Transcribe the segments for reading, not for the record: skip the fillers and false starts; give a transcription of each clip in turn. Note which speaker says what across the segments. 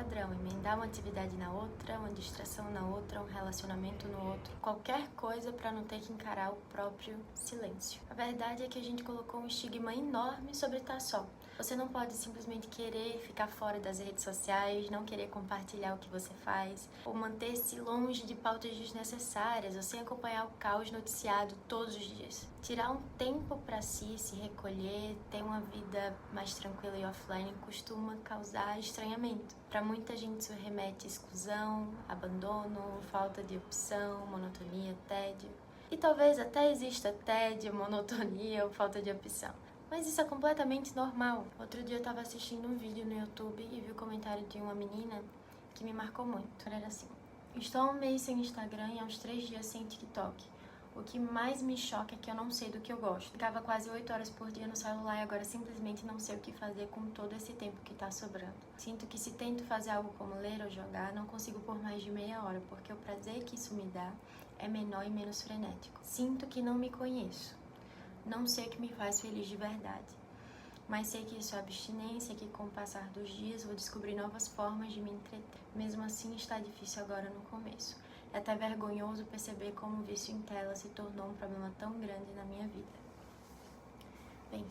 Speaker 1: padrão, emendar uma atividade na outra, uma distração na outra, um relacionamento no outro, qualquer coisa para não ter que encarar o próprio silêncio. A verdade é que a gente colocou um estigma enorme sobre estar só. Você não pode simplesmente querer ficar fora das redes sociais, não querer compartilhar o que você faz, ou manter-se longe de pautas desnecessárias, ou sem acompanhar o caos noticiado todos os dias. Tirar um tempo para si, se recolher, ter uma vida mais tranquila e offline costuma causar estranhamento. Para muita gente isso remete a exclusão, abandono, falta de opção, monotonia, tédio. E talvez até exista tédio, monotonia ou falta de opção. Mas isso é completamente normal. Outro dia eu estava assistindo um vídeo no YouTube e vi o comentário de uma menina que me marcou muito. Era assim: estou há um mês sem Instagram e há uns 3 dias sem TikTok. O que mais me choca é que eu não sei do que eu gosto. Ficava quase 8 horas por dia no celular e agora simplesmente não sei o que fazer com todo esse tempo que tá sobrando. Sinto que se tento fazer algo como ler ou jogar, não consigo por mais de meia hora, porque o prazer que isso me dá é menor e menos frenético. Sinto que não me conheço. Não sei o que me faz feliz de verdade, mas sei que isso é abstinência e que com o passar dos dias vou descobrir novas formas de me entreter. Mesmo assim está difícil agora no começo. É até vergonhoso perceber como o vício em tela se tornou um problema tão grande na minha vida. Bem,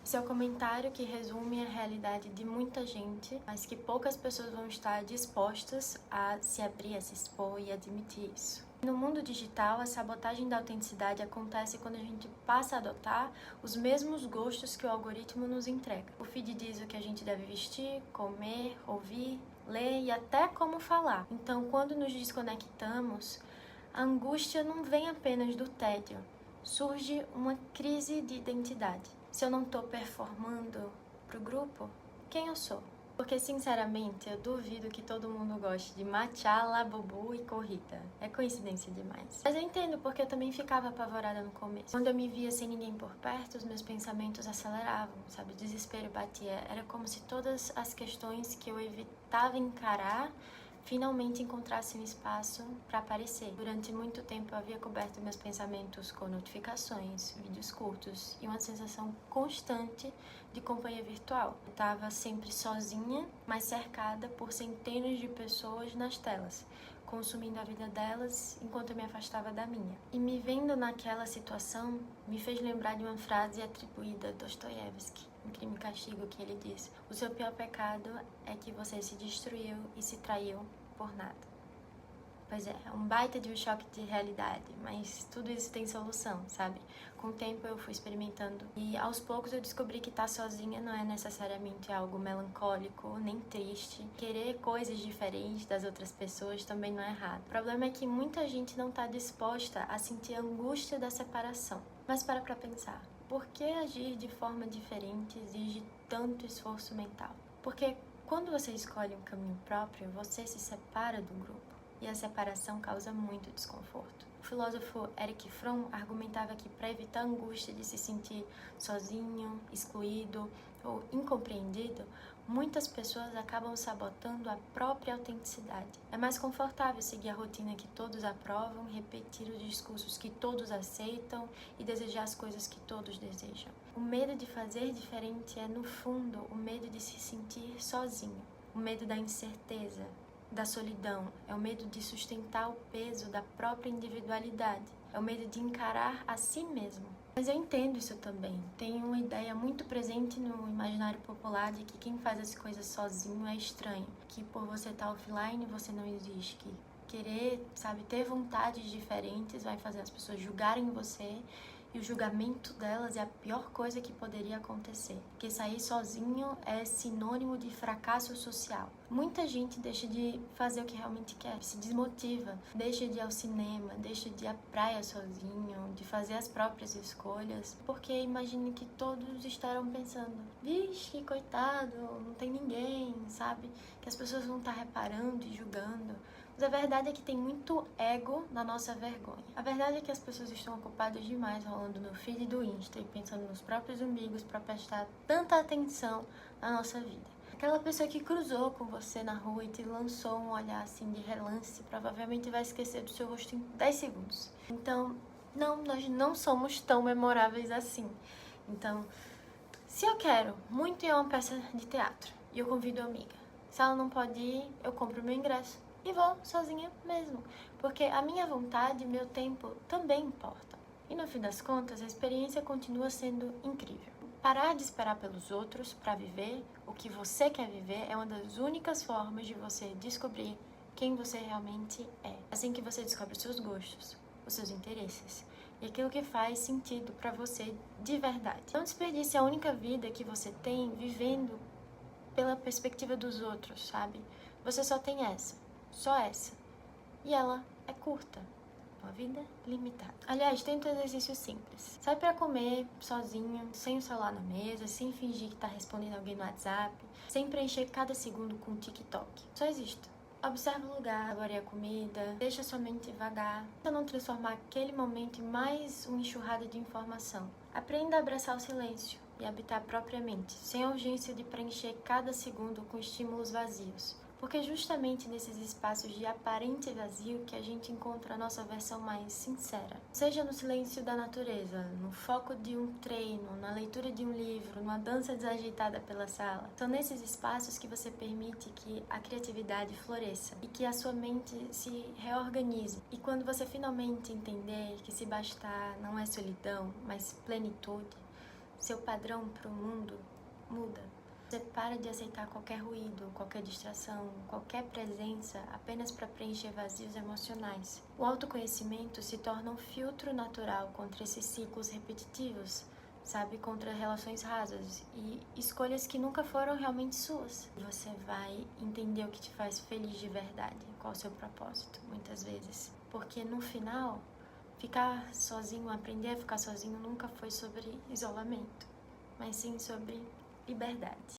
Speaker 1: esse é o comentário que resume a realidade de muita gente, mas que poucas pessoas vão estar dispostas a se abrir, a se expor e admitir isso. No mundo digital, a sabotagem da autenticidade acontece quando a gente passa a adotar os mesmos gostos que o algoritmo nos entrega. O feed diz o que a gente deve vestir, comer, ouvir, ler e até como falar. Então, quando nos desconectamos, a angústia não vem apenas do tédio, surge uma crise de identidade. Se eu não estou performando pro grupo, quem eu sou? Porque, sinceramente, eu duvido que todo mundo goste de matcha, labubu e corrida. É coincidência demais. Mas eu entendo, porque eu também ficava apavorada no começo. Quando eu me via sem ninguém por perto, os meus pensamentos aceleravam, sabe? O desespero batia. Era como se todas as questões que eu evitava encarar finalmente encontrasse um espaço para aparecer. Durante muito tempo eu havia coberto meus pensamentos com notificações, vídeos curtos e uma sensação constante de companhia virtual. Eu estava sempre sozinha, mas cercada por centenas de pessoas nas telas, consumindo a vida delas enquanto eu me afastava da minha. E me vendo naquela situação me fez lembrar de uma frase atribuída a Dostoiévski, em Crime e Castigo, que ele diz: o seu pior pecado é que você se destruiu e se traiu por nada. Pois é um baita de um choque de realidade, mas tudo isso tem solução, sabe? Com o tempo eu fui experimentando e aos poucos eu descobri que estar sozinha não é necessariamente algo melancólico, nem triste. Querer coisas diferentes das outras pessoas também não é errado. O problema é que muita gente não está disposta a sentir a angústia da separação. Mas para pensar, por que agir de forma diferente exige tanto esforço mental? Porque quando você escolhe um caminho próprio, você se separa do grupo. E a separação causa muito desconforto. O filósofo Erich Fromm argumentava que para evitar a angústia de se sentir sozinho, excluído ou incompreendido, muitas pessoas acabam sabotando a própria autenticidade. É mais confortável seguir a rotina que todos aprovam, repetir os discursos que todos aceitam e desejar as coisas que todos desejam. O medo de fazer diferente é, no fundo, o medo de se sentir sozinho, o medo da incerteza, da solidão, é o medo de sustentar o peso da própria individualidade, é o medo de encarar a si mesmo. Mas eu entendo isso também. Tem uma ideia muito presente no imaginário popular de que quem faz as coisas sozinho é estranho, que por você estar offline você não existe, que querer, sabe, ter vontades diferentes vai fazer as pessoas julgarem você. E o julgamento delas é a pior coisa que poderia acontecer, porque sair sozinho é sinônimo de fracasso social. Muita gente deixa de fazer o que realmente quer, se desmotiva, deixa de ir ao cinema, deixa de ir à praia sozinho, de fazer as próprias escolhas, porque imagina que todos estarão pensando: vixe, que coitado, não tem ninguém, sabe? Que as pessoas vão estar reparando e julgando. Mas a verdade é que tem muito ego na nossa vergonha. A verdade é que as pessoas estão ocupadas demais rolando no feed do Insta e pensando nos próprios umbigos para prestar tanta atenção na nossa vida. Aquela pessoa que cruzou com você na rua e te lançou um olhar assim de relance provavelmente vai esquecer do seu rosto em 10 segundos. Então, não, nós não somos tão memoráveis assim. Então, se eu quero muito ir a uma peça de teatro e eu convido uma amiga, Se ela não pode ir, eu compro meu ingresso e vou sozinha mesmo, porque a minha vontade e meu tempo também importam. E no fim das contas, a experiência continua sendo incrível. Parar de esperar pelos outros para viver o que você quer viver é uma das únicas formas de você descobrir quem você realmente é. Assim que você descobre os seus gostos, os seus interesses e aquilo que faz sentido para você de verdade. Não desperdice a única vida que você tem vivendo pela perspectiva dos outros, sabe? Você só tem essa, só essa. E ela é curta. Uma vida limitada. Aliás, tenta um exercício simples. Sai pra comer sozinho, sem o celular na mesa, sem fingir que tá respondendo alguém no WhatsApp, sem preencher cada segundo com TikTok. Só exista. Observa o lugar, saboreia a comida, deixa sua mente vagar. Tenta não transformar aquele momento em mais uma enxurrada de informação. Aprenda a abraçar o silêncio e habitar propriamente, sem a urgência de preencher cada segundo com estímulos vazios. Porque é justamente nesses espaços de aparente vazio que a gente encontra a nossa versão mais sincera. Seja no silêncio da natureza, no foco de um treino, na leitura de um livro, numa dança desajeitada pela sala. São nesses espaços que você permite que a criatividade floresça e que a sua mente se reorganize. E quando você finalmente entender que se bastar não é solidão, mas plenitude, seu padrão para o mundo muda. Você para de aceitar qualquer ruído, qualquer distração, qualquer presença apenas para preencher vazios emocionais. O autoconhecimento se torna um filtro natural contra esses ciclos repetitivos, sabe? Contra relações rasas e escolhas que nunca foram realmente suas. Você vai entender o que te faz feliz de verdade, qual o seu propósito, muitas vezes. Porque no final, ficar sozinho, aprender a ficar sozinho nunca foi sobre isolamento, mas sim sobre liberdade.